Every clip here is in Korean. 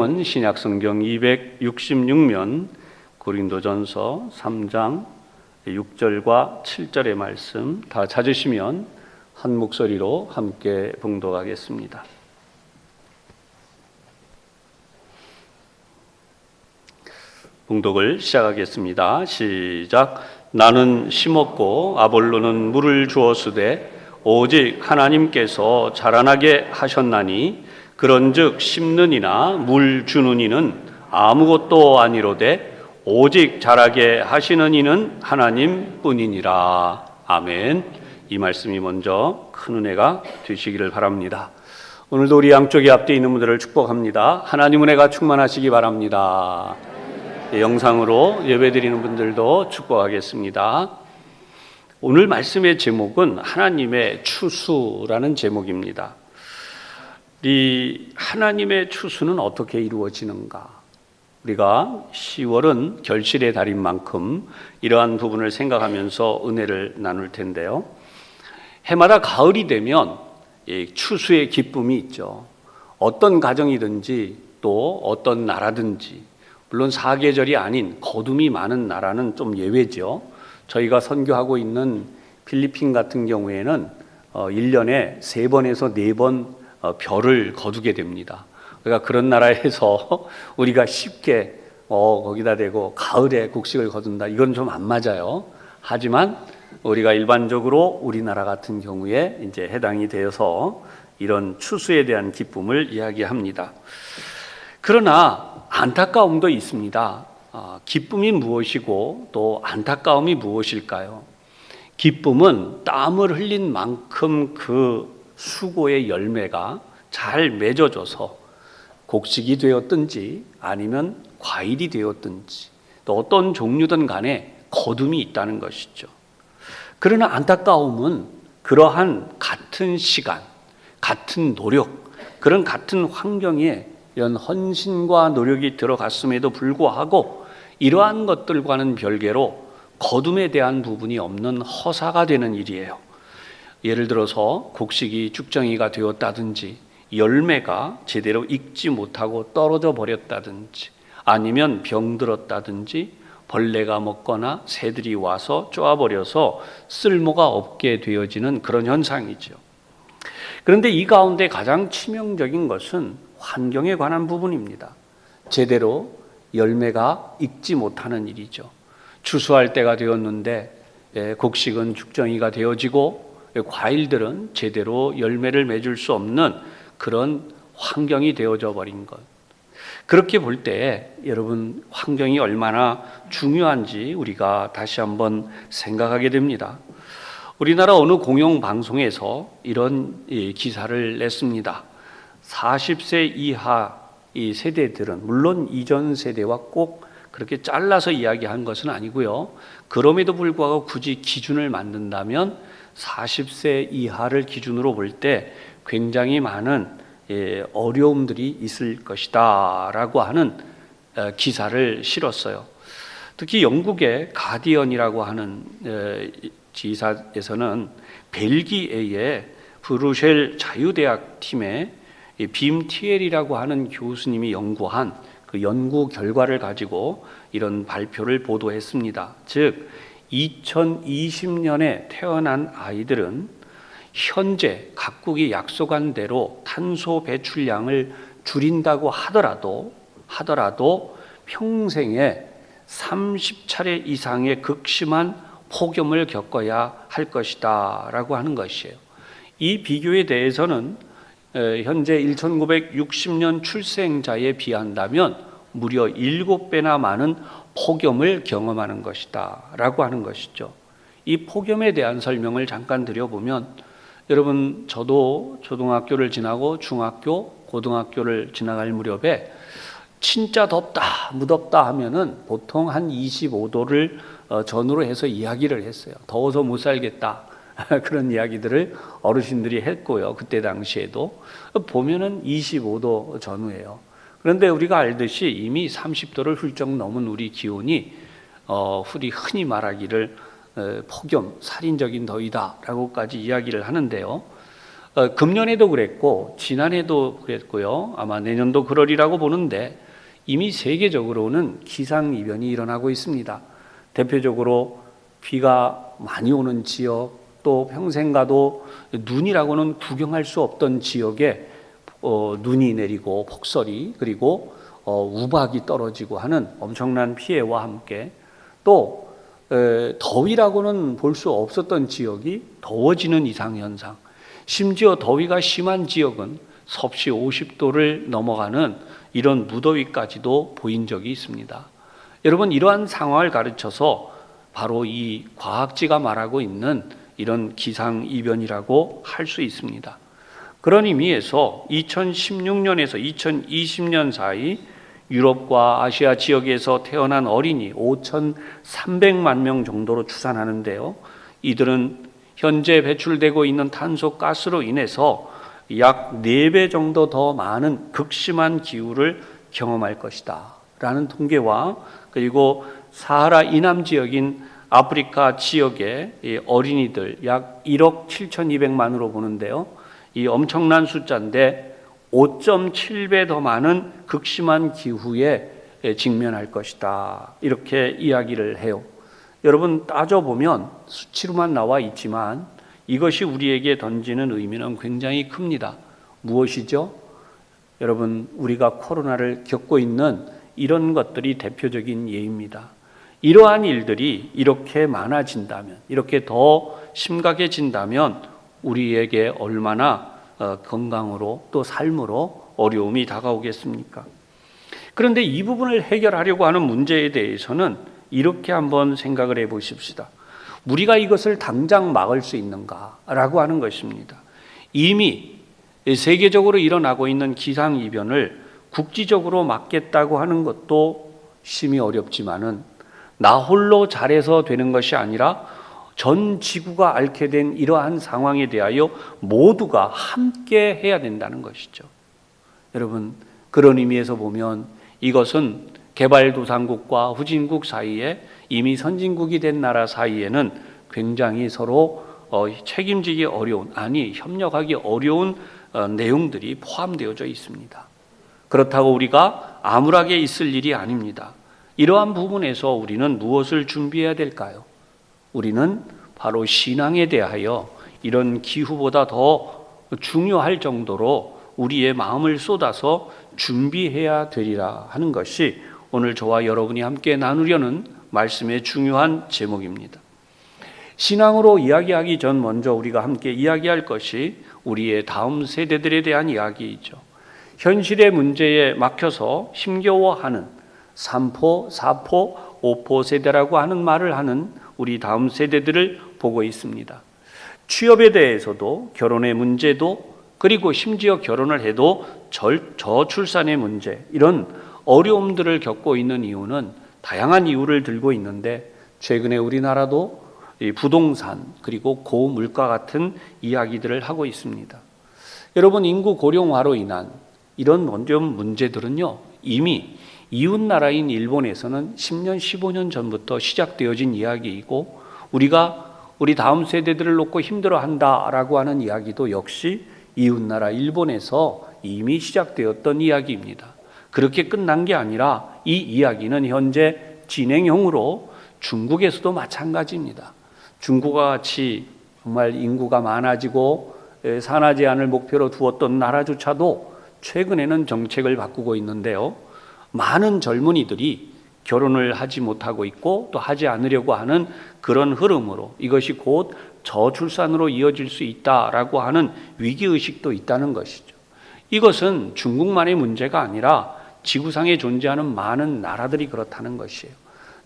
신약성경 266면 고린도전서 3장 6절과 7절의 말씀 다 찾으시면 한 목소리로 함께 봉독하겠습니다. 봉독을 시작하겠습니다. 시작. 나는 심었고 아볼로는 물을 주었으되 오직 하나님께서 자라나게 하셨나니 그런즉 심는 이나 물 주는 이는 아무것도 아니로되 오직 자라게 하시는 이는 하나님뿐이니라. 아멘. 이 말씀이 먼저 큰 은혜가 되시기를 바랍니다. 오늘도 우리 양쪽에 앞에 있는 분들을 축복합니다. 하나님 은혜가 충만하시기 바랍니다. 영상으로 예배드리는 분들도 축복하겠습니다. 오늘 말씀의 제목은 하나님의 추수라는 제목입니다. 이 하나님의 추수는 어떻게 이루어지는가? 우리가 10월은 결실의 달인 만큼 이러한 부분을 생각하면서 은혜를 나눌 텐데요. 해마다 가을이 되면 추수의 기쁨이 있죠. 어떤 가정이든지 또 어떤 나라든지, 물론 사계절이 아닌 거둠이 많은 나라는 좀 예외죠. 저희가 선교하고 있는 필리핀 같은 경우에는 1년에 3번에서 4번 별을 거두게 됩니다. 그러니까 그런 나라에서 우리가 쉽게 거기다 대고 가을에 곡식을 거둔다, 이건 좀 안 맞아요. 하지만 우리가 일반적으로 우리나라 같은 경우에 이제 해당이 되어서 이런 추수에 대한 기쁨을 이야기합니다. 그러나 안타까움도 있습니다. 기쁨이 무엇이고 또 안타까움이 무엇일까요? 기쁨은 땀을 흘린 만큼 그 수고의 열매가 잘 맺어져서 곡식이 되었든지 아니면 과일이 되었든지 또 어떤 종류든 간에 거둠이 있다는 것이죠. 그러나 안타까움은 그러한 같은 시간, 같은 노력, 그런 같은 환경에 이런 헌신과 노력이 들어갔음에도 불구하고 이러한 것들과는 별개로 거둠에 대한 부분이 없는 허사가 되는 일이에요. 예를 들어서 곡식이 쭉정이가 되었다든지 열매가 제대로 익지 못하고 떨어져 버렸다든지 아니면 병들었다든지 벌레가 먹거나 새들이 와서 쪼아버려서 쓸모가 없게 되어지는 그런 현상이죠. 그런데 이 가운데 가장 치명적인 것은 환경에 관한 부분입니다. 제대로 열매가 익지 못하는 일이죠. 추수할 때가 되었는데 곡식은 죽정이가 되어지고 과일들은 제대로 열매를 맺을 수 없는 그런 환경이 되어져 버린 것. 그렇게 볼 때 여러분, 환경이 얼마나 중요한지 우리가 다시 한번 생각하게 됩니다. 우리나라 어느 공영방송에서 이런 기사를 냈습니다. 40세 이하 이 세대들은, 물론 이전 세대와 꼭 그렇게 잘라서 이야기한 것은 아니고요. 그럼에도 불구하고 굳이 기준을 만든다면 40세 이하를 기준으로 볼 때 굉장히 많은 어려움들이 있을 것이다 라고 하는 기사를 실었어요. 특히 영국의 가디언이라고 하는 지사에서는 벨기에의 브루셀 자유대학 팀의 빔 티엘이라고 하는 교수님이 연구한 그 연구 결과를 가지고 이런 발표를 보도했습니다. 즉 2020년에 태어난 아이들은 현재 각국이 약속한 대로 탄소 배출량을 줄인다고 하더라도 평생에 30차례 이상의 극심한 폭염을 겪어야 할 것이다 라고 하는 것이에요. 이 비교에 대해서는 현재 1960년 출생자에 비한다면 무려 7배나 많은 폭염을 경험하는 것이다 라고 하는 것이죠. 이 폭염에 대한 설명을 잠깐 드려보면, 여러분, 저도 초등학교를 지나고 중학교, 고등학교를 지나갈 무렵에 진짜 덥다, 무덥다 하면은 보통 한 25도를 전후로 해서 이야기를 했어요. 더워서 못 살겠다. 그런 이야기들을 어르신들이 했고요. 그때 당시에도 보면은 25도 전후예요. 그런데 우리가 알듯이 이미 30도를 훌쩍 넘은 우리 기온이 흔히 말하기를 폭염, 살인적인 더위다라고까지 이야기를 하는데요. 금년에도 그랬고 지난해도 그랬고요. 아마 내년도 그러리라고 보는데 이미 세계적으로는 기상이변이 일어나고 있습니다. 대표적으로 비가 많이 오는 지역, 또 평생 가도 눈이라고는 구경할 수 없던 지역에 눈이 내리고 폭설이, 그리고 우박이 떨어지고 하는 엄청난 피해와 함께 또 더위라고는 볼 수 없었던 지역이 더워지는 이상현상, 심지어 더위가 심한 지역은 섭씨 50도를 넘어가는 이런 무더위까지도 보인 적이 있습니다. 여러분, 이러한 상황을 가르쳐서 바로 이 과학지가 말하고 있는 이런 기상이변이라고 할 수 있습니다. 그런 의미에서 2016년에서 2020년 사이 유럽과 아시아 지역에서 태어난 어린이 5,300만 명 정도로 추산하는데요. 이들은 현재 배출되고 있는 탄소가스로 인해서 약 4배 정도 더 많은 극심한 기후를 경험할 것이다 라는 통계와, 그리고 사하라 이남 지역인 아프리카 지역의 어린이들 약 1억 7,200만으로 보는데요. 이 엄청난 숫자인데 5.7배 더 많은 극심한 기후에 직면할 것이다, 이렇게 이야기를 해요. 여러분, 따져보면 수치로만 나와 있지만 이것이 우리에게 던지는 의미는 굉장히 큽니다. 무엇이죠? 여러분, 우리가 코로나를 겪고 있는 이런 것들이 대표적인 예입니다. 이러한 일들이 이렇게 많아진다면, 이렇게 더 심각해진다면 우리에게 얼마나 건강으로 또 삶으로 어려움이 다가오겠습니까? 그런데 이 부분을 해결하려고 하는 문제에 대해서는 이렇게 한번 생각을 해 보십시다. 우리가 이것을 당장 막을 수 있는가라고 하는 것입니다. 이미 세계적으로 일어나고 있는 기상이변을 국지적으로 막겠다고 하는 것도 심히 어렵지만은 나 홀로 잘해서 되는 것이 아니라 전 지구가 앓게 된 이러한 상황에 대하여 모두가 함께 해야 된다는 것이죠. 여러분, 그런 의미에서 보면 이것은 개발도상국과 후진국 사이에, 이미 선진국이 된 나라 사이에는 굉장히 서로 책임지기 어려운, 아니 협력하기 어려운 내용들이 포함되어져 있습니다. 그렇다고 우리가 암울하게 있을 일이 아닙니다. 이러한 부분에서 우리는 무엇을 준비해야 될까요? 우리는 바로 신앙에 대하여 이런 기후보다 더 중요할 정도로 우리의 마음을 쏟아서 준비해야 되리라 하는 것이 오늘 저와 여러분이 함께 나누려는 말씀의 중요한 제목입니다. 신앙으로 이야기하기 전 먼저 우리가 함께 이야기할 것이 우리의 다음 세대들에 대한 이야기이죠. 현실의 문제에 막혀서 힘겨워하는 3포, 4포, 5포 세대라고 하는 말을 하는 우리 다음 세대들을 보고 있습니다. 취업에 대해서도, 결혼의 문제도, 그리고 심지어 결혼을 해도 저출산의 문제, 이런 어려움들을 겪고 있는 이유는 다양한 이유를 들고 있는데, 최근에 우리나라도 부동산 그리고 고물가 같은 이야기들을 하고 있습니다. 여러분, 인구 고령화로 인한 이런 문제들은요, 이미 이웃 나라인 일본에서는 10년, 15년 전부터 시작되어진 이야기이고, 우리 다음 세대들을 놓고 힘들어한다라고 하는 이야기도 역시 이웃 나라 일본에서 이미 시작되었던 이야기입니다. 그렇게 끝난 게 아니라 이 이야기는 현재 진행형으로 중국에서도 마찬가지입니다. 중국과 같이 정말 인구가 많아지고 산하 제한을 목표로 두었던 나라조차도 최근에는 정책을 바꾸고 있는데요. 많은 젊은이들이 결혼을 하지 못하고 있고 또 하지 않으려고 하는 그런 흐름으로 이것이 곧 저출산으로 이어질 수 있다라고 하는 위기의식도 있다는 것이죠. 이것은 중국만의 문제가 아니라 지구상에 존재하는 많은 나라들이 그렇다는 것이에요.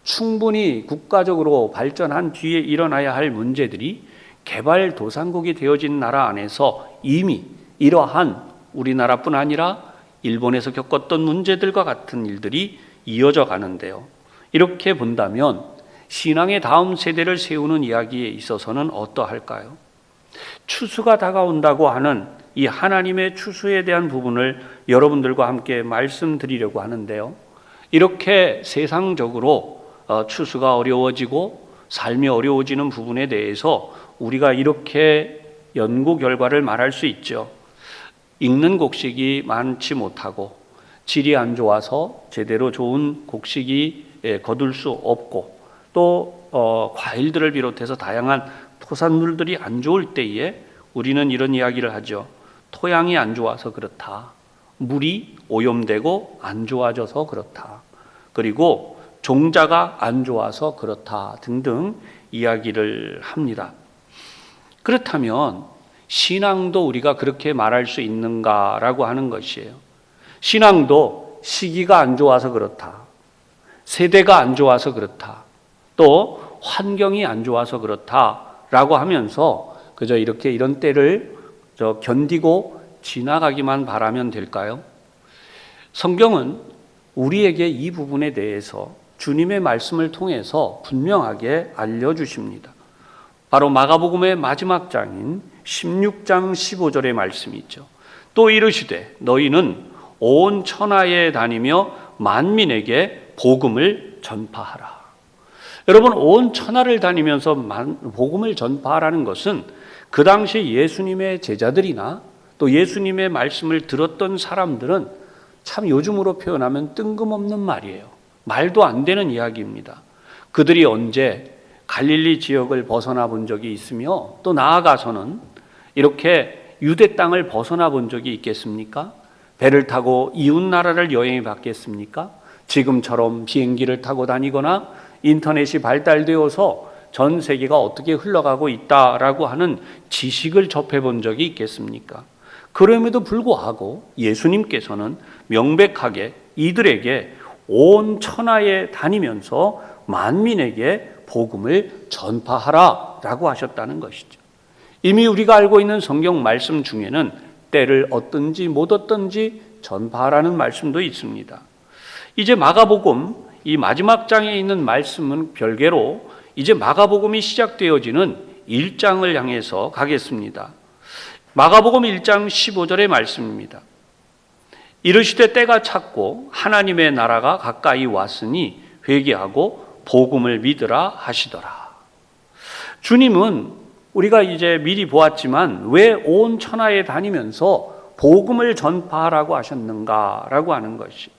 충분히 국가적으로 발전한 뒤에 일어나야 할 문제들이 개발도상국이 되어진 나라 안에서 이미 이러한 우리나라뿐 아니라 일본에서 겪었던 문제들과 같은 일들이 이어져 가는데요. 이렇게 본다면 신앙의 다음 세대를 세우는 이야기에 있어서는 어떠할까요? 추수가 다가온다고 하는 이 하나님의 추수에 대한 부분을 여러분들과 함께 말씀드리려고 하는데요. 이렇게 세상적으로 추수가 어려워지고 삶이 어려워지는 부분에 대해서 우리가 이렇게 연구 결과를 말할 수 있죠. 읽는 곡식이 많지 못하고 질이 안 좋아서 제대로 좋은 곡식이 거둘 수 없고 또 과일들을 비롯해서 다양한 토산물들이 안 좋을 때에 우리는 이런 이야기를 하죠. 토양이 안 좋아서 그렇다. 물이 오염되고 안 좋아져서 그렇다. 그리고 종자가 안 좋아서 그렇다 등등 이야기를 합니다. 그렇다면 신앙도 우리가 그렇게 말할 수 있는가라고 하는 것이에요. 신앙도 시기가 안 좋아서 그렇다. 세대가 안 좋아서 그렇다. 또 환경이 안 좋아서 그렇다라고 하면서 그저 이렇게 이런 때를 견디고 지나가기만 바라면 될까요? 성경은 우리에게 이 부분에 대해서 주님의 말씀을 통해서 분명하게 알려주십니다. 바로 마가복음의 마지막 장인 16장 15절의 말씀이죠. 또 이르시되 너희는 온 천하에 다니며 만민에게 복음을 전파하라. 여러분, 온 천하를 다니면서 복음을 전파하라는 것은 그 당시 예수님의 제자들이나 또 예수님의 말씀을 들었던 사람들은 참 요즘으로 표현하면 뜬금없는 말이에요. 말도 안 되는 이야기입니다. 그들이 언제 갈릴리 지역을 벗어나 본 적이 있으며 또 나아가서는 이렇게 유대 땅을 벗어나 본 적이 있겠습니까? 배를 타고 이웃 나라를 여행해 봤겠습니까? 지금처럼 비행기를 타고 다니거나 인터넷이 발달되어서 전 세계가 어떻게 흘러가고 있다라고 하는 지식을 접해 본 적이 있겠습니까? 그럼에도 불구하고 예수님께서는 명백하게 이들에게 온 천하에 다니면서 만민에게 복음을 전파하라라고 하셨다는 것이죠. 이미 우리가 알고 있는 성경 말씀 중에는 때를 얻든지 못 얻든지 전파하라는 말씀도 있습니다. 이제 마가복음 이 마지막 장에 있는 말씀은 별개로 이제 마가복음이 시작되어지는 1장을 향해서 가겠습니다. 마가복음 1장 15절의 말씀입니다. 이르시되 때가 찼고 하나님의 나라가 가까이 왔으니 회개하고 복음을 믿으라 하시더라. 주님은 우리가 이제 미리 보았지만 왜 온 천하에 다니면서 복음을 전파하라고 하셨는가라고 하는 것이,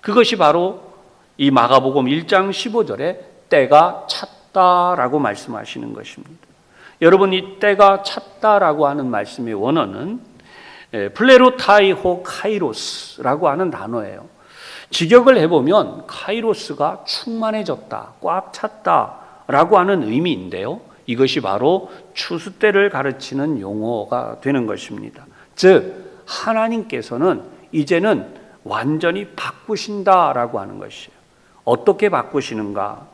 그것이 바로 이 마가복음 1장 15절에 때가 찼다라고 말씀하시는 것입니다. 여러분, 이 때가 찼다라고 하는 말씀의 원어는 플레로타이호 카이로스라고 하는 단어예요. 직역을 해보면 카이로스가 충만해졌다, 꽉 찼다라고 하는 의미인데요. 이것이 바로 추수 때를 가르치는 용어가 되는 것입니다. 즉 하나님께서는 이제는 완전히 바꾸신다라고 하는 것이에요. 어떻게 바꾸시는가?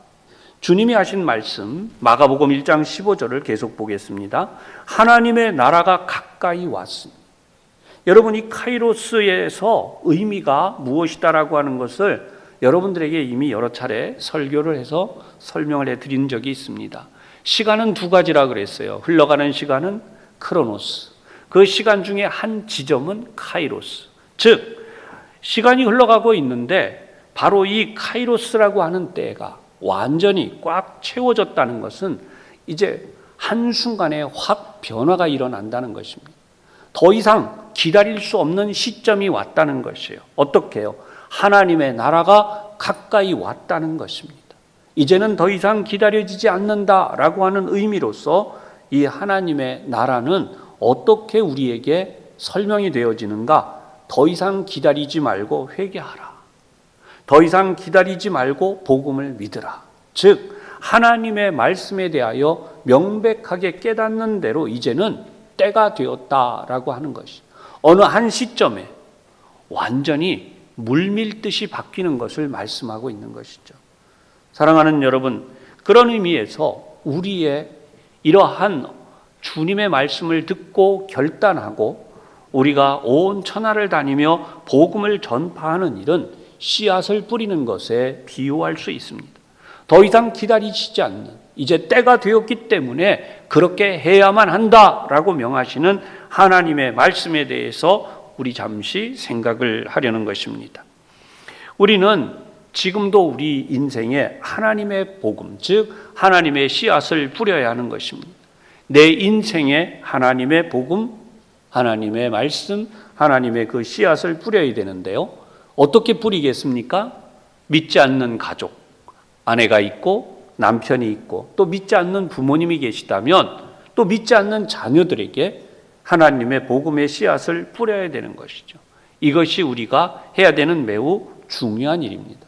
주님이 하신 말씀 마가복음 1장 15절을 계속 보겠습니다. 하나님의 나라가 가까이 왔으니. 여러분, 이 카이로스에서 의미가 무엇이다라고 하는 것을 여러분들에게 이미 여러 차례 설교를 해서 설명을 해드린 적이 있습니다. 시간은 두 가지라 그랬어요. 흘러가는 시간은 크로노스, 그 시간 중에 한 지점은 카이로스. 즉 시간이 흘러가고 있는데 바로 이 카이로스라고 하는 때가 완전히 꽉 채워졌다는 것은 이제 한순간에 확 변화가 일어난다는 것입니다. 더 이상 기다릴 수 없는 시점이 왔다는 것이에요. 어떻게 해요? 하나님의 나라가 가까이 왔다는 것입니다. 이제는 더 이상 기다려지지 않는다라고 하는 의미로서 이 하나님의 나라는 어떻게 우리에게 설명이 되어지는가? 더 이상 기다리지 말고 회개하라. 더 이상 기다리지 말고 복음을 믿으라. 즉 하나님의 말씀에 대하여 명백하게 깨닫는 대로 이제는 때가 되었다라고 하는 것이, 어느 한 시점에 완전히 물밀듯이 바뀌는 것을 말씀하고 있는 것이죠. 사랑하는 여러분, 그런 의미에서 우리의 이러한 주님의 말씀을 듣고 결단하고 우리가 온 천하를 다니며 복음을 전파하는 일은 씨앗을 뿌리는 것에 비유할 수 있습니다. 더 이상 기다리시지 않는, 이제 때가 되었기 때문에 그렇게 해야만 한다라고 명하시는 하나님의 말씀에 대해서 우리 잠시 생각을 하려는 것입니다. 우리는 지금도 우리 인생에 하나님의 복음, 즉 하나님의 씨앗을 뿌려야 하는 것입니다. 내 인생에 하나님의 복음, 하나님의 말씀, 하나님의 그 씨앗을 뿌려야 되는데요. 어떻게 뿌리겠습니까? 믿지 않는 가족, 아내가 있고 남편이 있고 또 믿지 않는 부모님이 계시다면 또 믿지 않는 자녀들에게 하나님의 복음의 씨앗을 뿌려야 되는 것이죠. 이것이 우리가 해야 되는 매우 중요한 일입니다.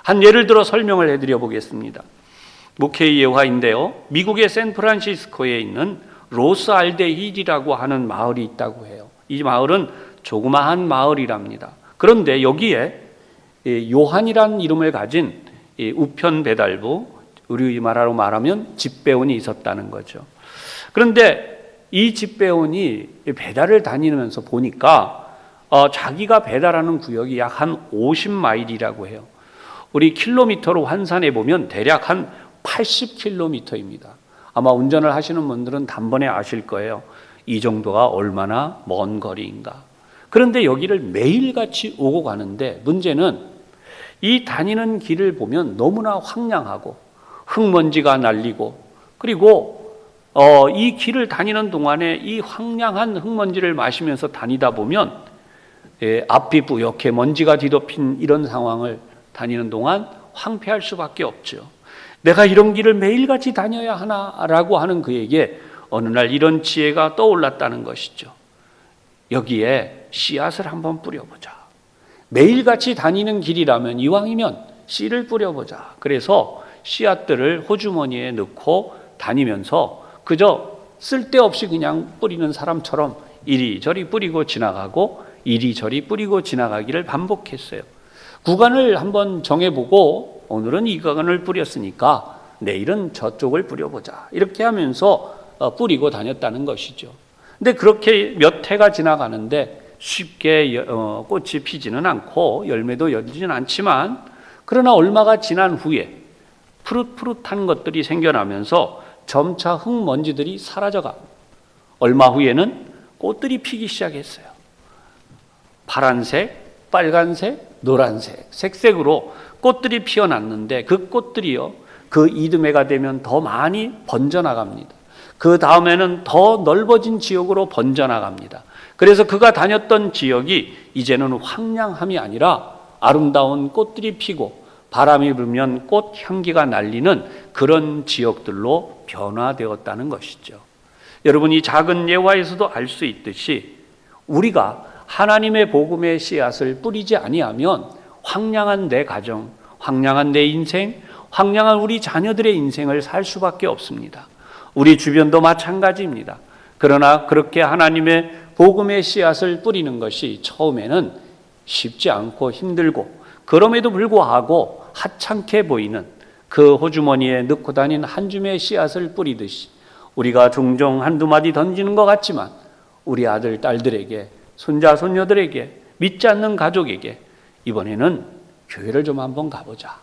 한 예를 들어 설명을 해드려 보겠습니다. 목회의 예화인데요. 미국의 샌프란시스코에 있는 로스 알데힐이라고 하는 마을이 있다고 해요. 이 마을은 조그마한 마을이랍니다. 그런데 여기에 요한이라는 이름을 가진 우편 배달부, 우리 말로 말하면 집배원이 있었다는 거죠. 그런데 이 집배원이 배달을 다니면서 보니까 자기가 배달하는 구역이 약 한 50마일이라고 해요. 우리 킬로미터로 환산해 보면 대략 한 80km입니다. 아마 운전을 하시는 분들은 단번에 아실 거예요. 이 정도가 얼마나 먼 거리인가. 그런데 여기를 매일같이 오고 가는데 문제는 이 다니는 길을 보면 너무나 황량하고 흙먼지가 날리고 그리고 이 길을 다니는 동안에 이 황량한 흙먼지를 마시면서 다니다 보면 앞이 뿌옇게 먼지가 뒤덮인 이런 상황을 다니는 동안 황폐할 수밖에 없죠. 내가 이런 길을 매일같이 다녀야 하나라고 하는 그에게 어느 날 이런 지혜가 떠올랐다는 것이죠. 여기에 씨앗을 한번 뿌려보자. 매일같이 다니는 길이라면 이왕이면 씨를 뿌려보자. 그래서 씨앗들을 호주머니에 넣고 다니면서 그저 쓸데없이 그냥 뿌리는 사람처럼 이리저리 뿌리고 지나가고 이리저리 뿌리고 지나가기를 반복했어요. 구간을 한번 정해보고 오늘은 이 구간을 뿌렸으니까 내일은 저쪽을 뿌려보자. 이렇게 하면서 뿌리고 다녔다는 것이죠. 근데 그렇게 몇 해가 지나가는데 쉽게 꽃이 피지는 않고 열매도 열리지는 않지만 그러나 얼마가 지난 후에 푸릇푸릇한 것들이 생겨나면서 점차 흙먼지들이 사라져가 얼마 후에는 꽃들이 피기 시작했어요. 파란색, 빨간색, 노란색, 색색으로 꽃들이 피어났는데 그 꽃들이요, 그 이듬해가 되면 더 많이 번져나갑니다. 그 다음에는 더 넓어진 지역으로 번져나갑니다. 그래서 그가 다녔던 지역이 이제는 황량함이 아니라 아름다운 꽃들이 피고 바람이 불면 꽃 향기가 날리는 그런 지역들로 변화되었다는 것이죠. 여러분, 이 작은 예화에서도 알 수 있듯이 우리가 하나님의 복음의 씨앗을 뿌리지 아니하면 황량한 내 가정, 황량한 내 인생, 황량한 우리 자녀들의 인생을 살 수밖에 없습니다. 우리 주변도 마찬가지입니다. 그러나 그렇게 하나님의 복음의 씨앗을 뿌리는 것이 처음에는 쉽지 않고 힘들고 그럼에도 불구하고 하찮게 보이는 그 호주머니에 넣고 다닌 한 줌의 씨앗을 뿌리듯이 우리가 종종 한두 마디 던지는 것 같지만 우리 아들, 딸들에게, 손자, 손녀들에게, 믿지 않는 가족에게 이번에는 교회를 좀 한번 가보자.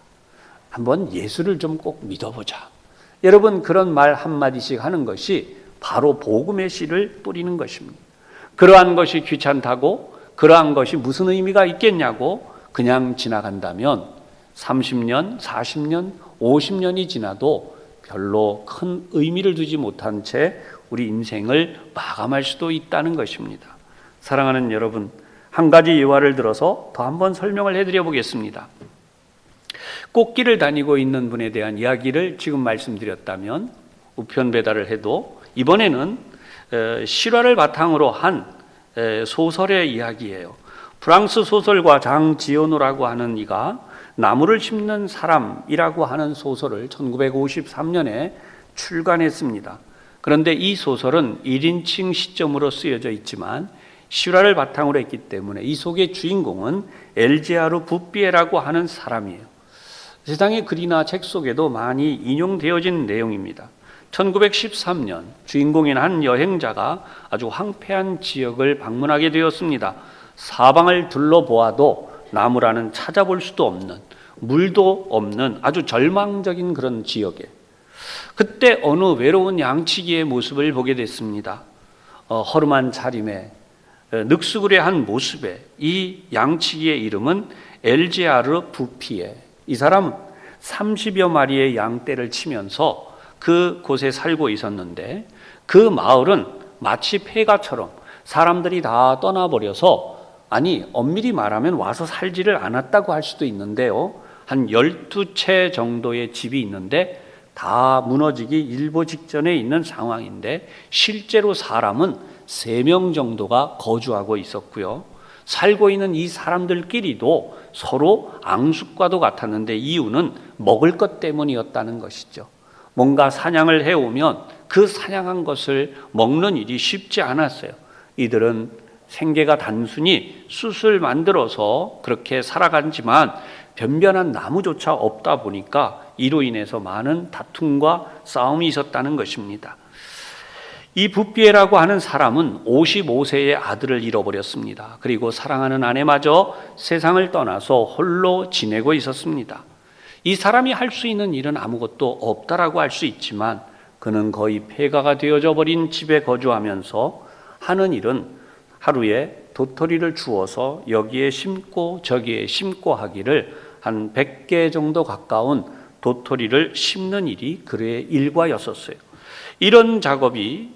한번 예수를 좀 꼭 믿어보자. 여러분, 그런 말 한마디씩 하는 것이 바로 복음의 씨를 뿌리는 것입니다. 그러한 것이 귀찮다고, 그러한 것이 무슨 의미가 있겠냐고 그냥 지나간다면 30년, 40년, 50년이 지나도 별로 큰 의미를 두지 못한 채 우리 인생을 마감할 수도 있다는 것입니다. 사랑하는 여러분, 한 가지 예화를 들어서 더 한번 설명을 해드려 보겠습니다. 꽃길을 다니고 있는 분에 대한 이야기를 지금 말씀드렸다면 우편 배달을 해도 이번에는 실화를 바탕으로 한 소설의 이야기예요. 프랑스 소설가 장 지오노라고 하는 이가 나무를 심는 사람이라고 하는 소설을 1953년에 출간했습니다. 그런데 이 소설은 1인칭 시점으로 쓰여져 있지만 실화를 바탕으로 했기 때문에 이 속의 주인공은 엘제아르 부피에라고 하는 사람이에요. 세상의 글이나 책 속에도 많이 인용되어진 내용입니다. 1913년 주인공인 한 여행자가 아주 황폐한 지역을 방문하게 되었습니다. 사방을 둘러보아도 나무라는 찾아볼 수도 없는, 물도 없는 아주 절망적인 그런 지역에 그때 어느 외로운 양치기의 모습을 보게 됐습니다. 허름한 차림에 늑수그레한 모습에 이 양치기의 이름은 엘제아르 부피에. 이 사람은 30여 마리의 양떼를 치면서 그곳에 살고 있었는데 그 마을은 마치 폐가처럼 사람들이 다 떠나버려서, 아니 엄밀히 말하면 와서 살지를 않았다고 할 수도 있는데요, 한 12채 정도의 집이 있는데 다 무너지기 일보 직전에 있는 상황인데 실제로 사람은 3명 정도가 거주하고 있었고요. 살고 있는 이 사람들끼리도 서로 앙숙과도 같았는데 이유는 먹을 것 때문이었다는 것이죠. 뭔가 사냥을 해오면 그 사냥한 것을 먹는 일이 쉽지 않았어요. 이들은 생계가 단순히 숯을 만들어서 그렇게 살아가지만 변변한 나무조차 없다 보니까 이로 인해서 많은 다툼과 싸움이 있었다는 것입니다. 이 붓비에라고 하는 사람은 55세의 아들을 잃어버렸습니다. 그리고 사랑하는 아내마저 세상을 떠나서 홀로 지내고 있었습니다. 이 사람이 할 수 있는 일은 아무것도 없다라고 할 수 있지만 그는 거의 폐가가 되어져 버린 집에 거주하면서 하는 일은 하루에 도토리를 주워서 여기에 심고 저기에 심고 하기를 한 100개 정도 가까운 도토리를 심는 일이 그의 일과였었어요. 이런 작업이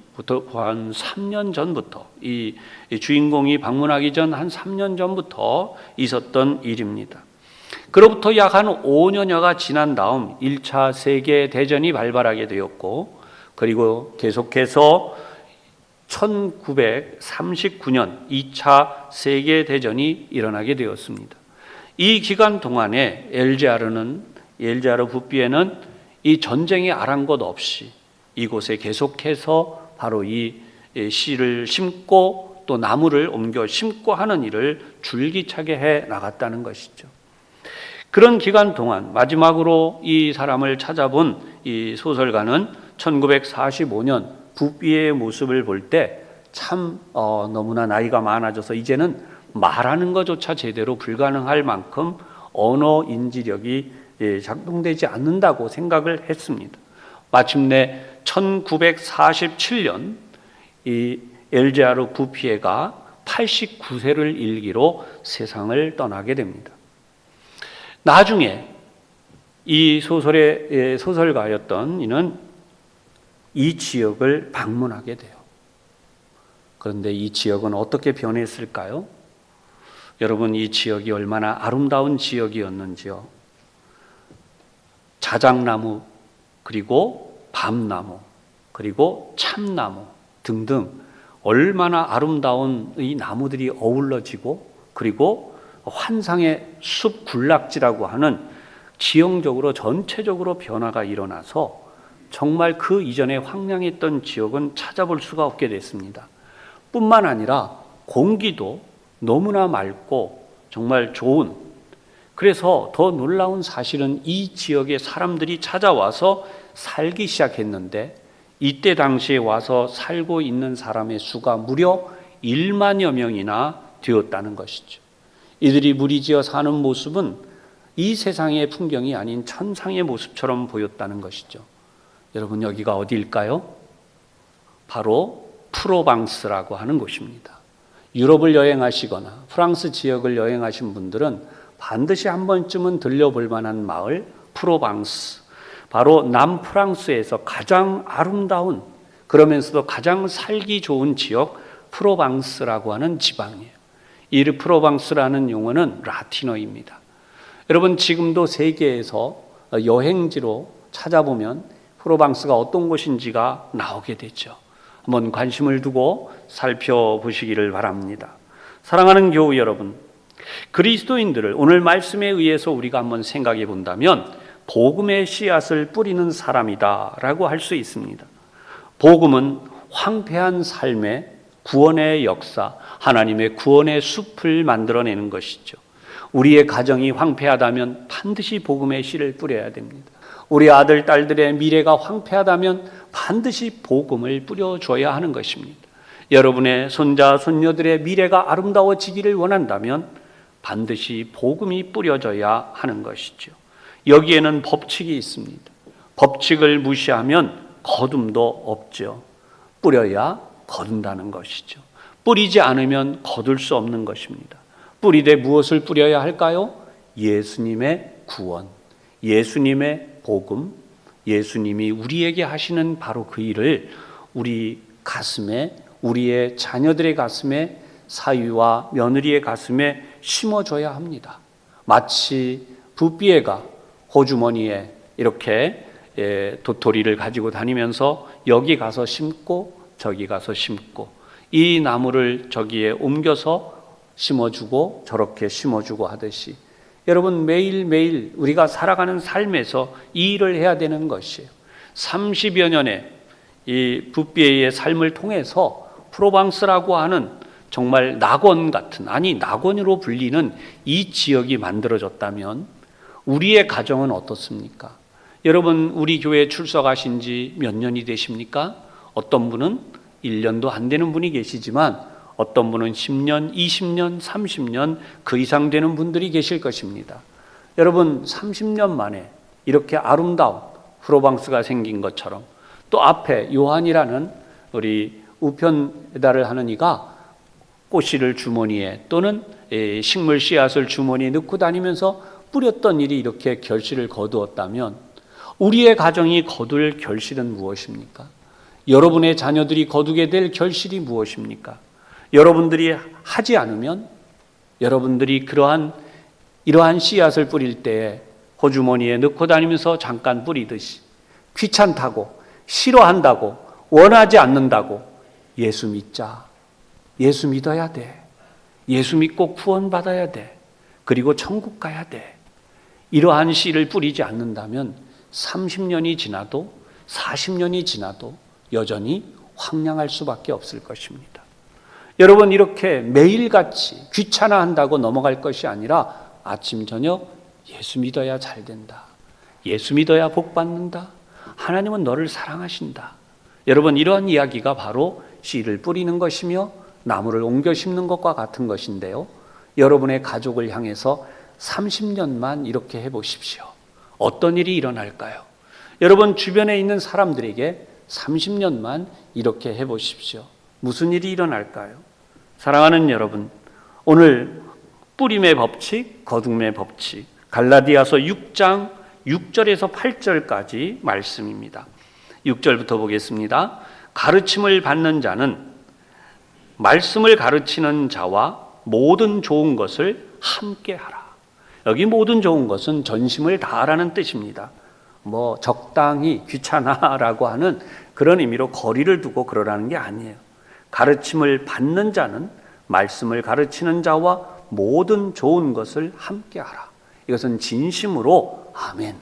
한 3년 전부터, 이 주인공이 방문하기 전 한 3년 전부터 있었던 일입니다. 그로부터 약 한 5년여가 지난 다음 1차 세계대전이 발발하게 되었고, 그리고 계속해서 1939년 2차 세계대전이 일어나게 되었습니다. 이 기간 동안에 엘자르 붓비에는 이 전쟁의 아랑곳 없이 이곳에 계속해서 바로 이 씨를 심고 또 나무를 옮겨 심고 하는 일을 줄기차게 해 나갔다는 것이죠. 그런 기간 동안 마지막으로 이 사람을 찾아본 이 소설가는 1945년 붓비에의 모습을 볼 때 참 너무나 나이가 많아져서 이제는 말하는 것조차 제대로 불가능할 만큼 언어 인지력이 작동되지 않는다고 생각을 했습니다. 마침내 1947년 이 엘자르 붓비에가 89세를 일기로 세상을 떠나게 됩니다. 나중에 이 소설의 소설가였던 이는 이 지역을 방문하게 돼요. 그런데 이 지역은 어떻게 변했을까요? 여러분, 이 지역이 얼마나 아름다운 지역이었는지요. 자작나무, 그리고 밤나무, 그리고 참나무 등등 얼마나 아름다운 이 나무들이 어우러지고, 그리고 환상의 숲 군락지라고 하는 지형적으로 전체적으로 변화가 일어나서 정말 그 이전에 황량했던 지역은 찾아볼 수가 없게 됐습니다. 뿐만 아니라 공기도 너무나 맑고 정말 좋은, 그래서 더 놀라운 사실은 이 지역에 사람들이 찾아와서 살기 시작했는데 이때 당시에 와서 살고 있는 사람의 수가 무려 1만여 명이나 되었다는 것이죠. 이들이 무리지어 사는 모습은 이 세상의 풍경이 아닌 천상의 모습처럼 보였다는 것이죠. 여러분, 여기가 어디일까요? 바로 프로방스라고 하는 곳입니다. 유럽을 여행하시거나 프랑스 지역을 여행하신 분들은 반드시 한 번쯤은 들려볼 만한 마을 프로방스, 바로 남프랑스에서 가장 아름다운, 그러면서도 가장 살기 좋은 지역 프로방스라고 하는 지방이에요. 이 프로방스라는 용어는 라틴어입니다. 여러분, 지금도 세계에서 여행지로 찾아보면 프로방스가 어떤 곳인지가 나오게 되죠. 한번 관심을 두고 살펴보시기를 바랍니다. 사랑하는 교우 여러분, 그리스도인들을 오늘 말씀에 의해서 우리가 한번 생각해 본다면 복음의 씨앗을 뿌리는 사람이다라고 할 수 있습니다. 복음은 황폐한 삶의 구원의 역사, 하나님의 구원의 숲을 만들어내는 것이죠. 우리의 가정이 황폐하다면 반드시 복음의 씨를 뿌려야 됩니다. 우리 아들, 딸들의 미래가 황폐하다면 반드시 복음을 뿌려줘야 하는 것입니다. 여러분의 손자, 손녀들의 미래가 아름다워지기를 원한다면 반드시 복음이 뿌려져야 하는 것이죠. 여기에는 법칙이 있습니다. 법칙을 무시하면 거둠도 없죠. 뿌려야 거둔다는 것이죠. 뿌리지 않으면 거둘 수 없는 것입니다. 뿌리되 무엇을 뿌려야 할까요? 예수님의 구원, 예수님의 복음, 예수님이 우리에게 하시는 바로 그 일을 우리 가슴에, 우리의 자녀들의 가슴에, 사위와 며느리의 가슴에 심어줘야 합니다. 마치 붓비에가 호주머니에 이렇게 도토리를 가지고 다니면서 여기 가서 심고 저기 가서 심고, 이 나무를 저기에 옮겨서 심어주고 저렇게 심어주고 하듯이, 여러분 매일매일 우리가 살아가는 삶에서 이 일을 해야 되는 것이에요. 30여 년의 이 붓비에의 삶을 통해서 프로방스라고 하는 정말 낙원 같은, 아니 낙원으로 불리는 이 지역이 만들어졌다면 우리의 가정은 어떻습니까? 여러분 우리 교회에 출석하신 지 몇 년이 되십니까? 어떤 분은 1년도 안 되는 분이 계시지만 어떤 분은 10년, 20년, 30년 그 이상 되는 분들이 계실 것입니다. 여러분 30년 만에 이렇게 아름다운 프로방스가 생긴 것처럼, 또 앞에 요한이라는 우리 우편 배달을 하는 이가 꽃씨를 주머니에 또는 식물 씨앗을 주머니에 넣고 다니면서 뿌렸던 일이 이렇게 결실을 거두었다면 우리의 가정이 거둘 결실은 무엇입니까? 여러분의 자녀들이 거두게 될 결실이 무엇입니까? 여러분들이 하지 않으면, 여러분들이 이러한 씨앗을 뿌릴 때에 호주머니에 넣고 다니면서 잠깐 뿌리듯이 귀찮다고, 싫어한다고, 원하지 않는다고, 예수 믿자, 예수 믿어야 돼, 예수 믿고 구원받아야 돼, 그리고 천국 가야 돼, 이러한 씨를 뿌리지 않는다면 30년이 지나도 40년이 지나도 여전히 황량할 수밖에 없을 것입니다. 여러분 이렇게 매일같이 귀찮아한다고 넘어갈 것이 아니라 아침 저녁 예수 믿어야 잘 된다, 예수 믿어야 복 받는다, 하나님은 너를 사랑하신다. 여러분 이러한 이야기가 바로 씨를 뿌리는 것이며 나무를 옮겨 심는 것과 같은 것인데요, 여러분의 가족을 향해서 30년만 이렇게 해보십시오. 어떤 일이 일어날까요? 여러분 주변에 있는 사람들에게 30년만 이렇게 해보십시오. 무슨 일이 일어날까요? 사랑하는 여러분, 오늘 뿌림의 법칙, 거둠의 법칙, 갈라디아서 6장 6절에서 8절까지 말씀입니다. 6절부터 보겠습니다. 가르침을 받는 자는 말씀을 가르치는 자와 모든 좋은 것을 함께 하라. 여기 모든 좋은 것은 전심을 다하라는 뜻입니다. 적당히, 귀찮아라고 하는 그런 의미로 거리를 두고 그러라는 게 아니에요. 가르침을 받는 자는 말씀을 가르치는 자와 모든 좋은 것을 함께 하라. 이것은 진심으로 아멘,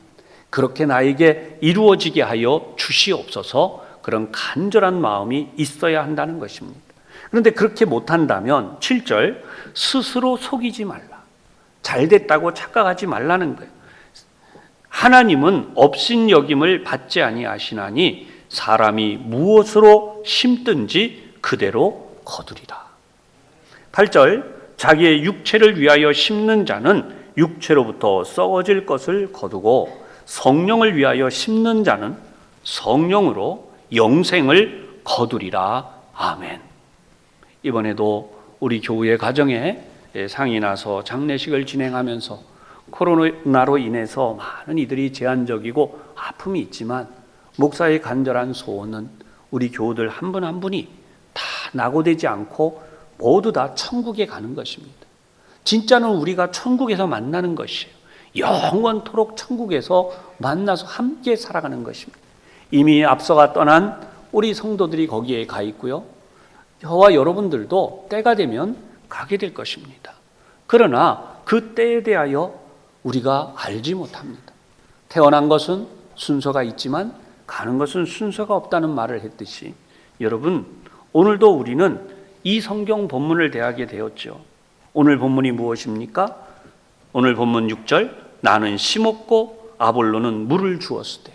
그렇게 나에게 이루어지게 하여 주시옵소서, 그런 간절한 마음이 있어야 한다는 것입니다. 그런데 그렇게 못한다면 7절, 스스로 속이지 말라. 잘 됐다고 착각하지 말라는 거예요. 하나님은 업신여김을 받지 아니하시나니 사람이 무엇으로 심든지 그대로 거두리라. 8절, 자기의 육체를 위하여 심는 자는 육체로부터 썩어질 것을 거두고 성령을 위하여 심는 자는 성령으로 영생을 거두리라. 아멘. 이번에도 우리 교회 가정에 상이 나서 장례식을 진행하면서 코로나로 인해서 많은 이들이 제한적이고 아픔이 있지만, 목사의 간절한 소원은 우리 교우들 한 분 한 분이 다 낙오되지 않고 모두 다 천국에 가는 것입니다. 진짜는 우리가 천국에서 만나는 것이에요. 영원토록 천국에서 만나서 함께 살아가는 것입니다. 이미 앞서가 떠난 우리 성도들이 거기에 가 있고요, 저와 여러분들도 때가 되면 가게 될 것입니다. 그러나 그 때에 대하여 우리가 알지 못합니다. 태어난 것은 순서가 있지만 가는 것은 순서가 없다는 말을 했듯이, 여러분 오늘도 우리는 이 성경 본문을 대하게 되었죠. 오늘 본문이 무엇입니까? 오늘 본문 6절, 나는 심었고 아볼로는 물을 주었을 때.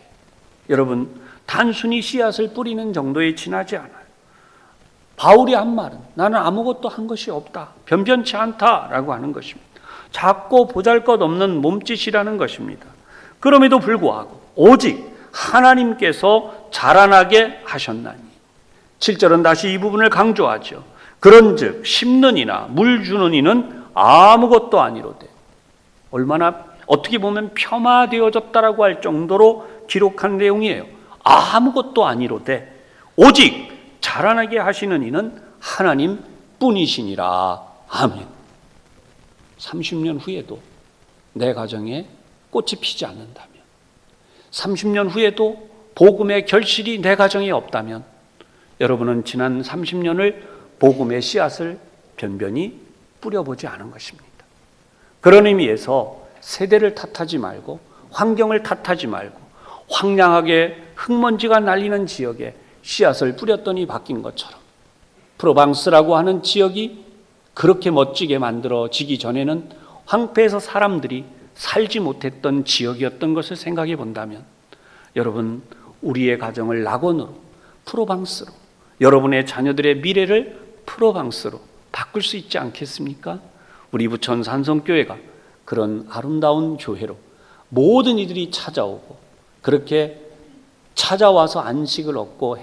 여러분 단순히 씨앗을 뿌리는 정도에 지나지 않아요. 바울이 한 말은 나는 아무것도 한 것이 없다, 변변치 않다라고 하는 것입니다. 작고 보잘것없는 몸짓이라는 것입니다. 그럼에도 불구하고 오직 하나님께서 자라나게 하셨나니. 7절은 다시 이 부분을 강조하죠. 그런즉 심는 이나 물 주는 이는 아무것도 아니로되. 얼마나 어떻게 보면 폄하되어졌다라고 할 정도로 기록한 내용이에요. 아무것도 아니로되 오직 자라나게 하시는 이는 하나님 뿐이시니라. 아멘. 30년 후에도 내 가정에 꽃이 피지 않는다면, 30년 후에도 복음의 결실이 내 가정에 없다면, 여러분은 지난 30년을 복음의 씨앗을 변변히 뿌려보지 않은 것입니다. 그런 의미에서 세대를 탓하지 말고, 환경을 탓하지 말고, 황량하게 흙먼지가 날리는 지역에 씨앗을 뿌렸더니 바뀐 것처럼, 프로방스라고 하는 지역이 그렇게 멋지게 만들어지기 전에는 황폐해서 사람들이 살지 못했던 지역이었던 것을 생각해 본다면, 여러분, 우리의 가정을 낙원으로, 프로방스로, 여러분의 자녀들의 미래를 프로방스로 바꿀 수 있지 않겠습니까? 우리 부천 산성교회가 그런 아름다운 교회로 모든 이들이 찾아오고, 그렇게 찾아와서 안식을 얻고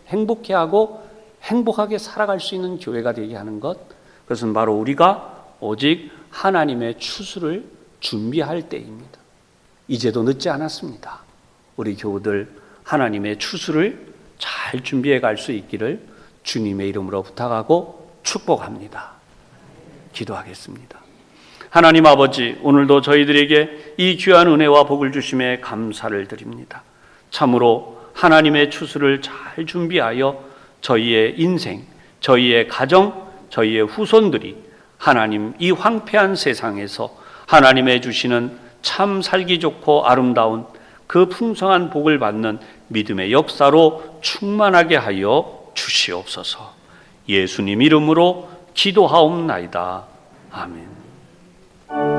행복해하고 행복하게 살아갈 수 있는 교회가 되게 하는 것, 그것은 바로 우리가 오직 하나님의 추수를 준비할 때입니다. 이제도 늦지 않았습니다. 우리 교우들 하나님의 추수를 잘 준비해 갈 수 있기를 주님의 이름으로 부탁하고 축복합니다. 기도하겠습니다. 하나님 아버지, 오늘도 저희들에게 이 귀한 은혜와 복을 주심에 감사를 드립니다. 참으로 하나님의 추수를 잘 준비하여 저희의 인생, 저희의 가정, 저희의 후손들이 하나님 이 황폐한 세상에서 하나님의 주시는 참 살기 좋고 아름다운 그 풍성한 복을 받는 믿음의 역사로 충만하게 하여 주시옵소서. 예수님 이름으로 기도하옵나이다. 아멘.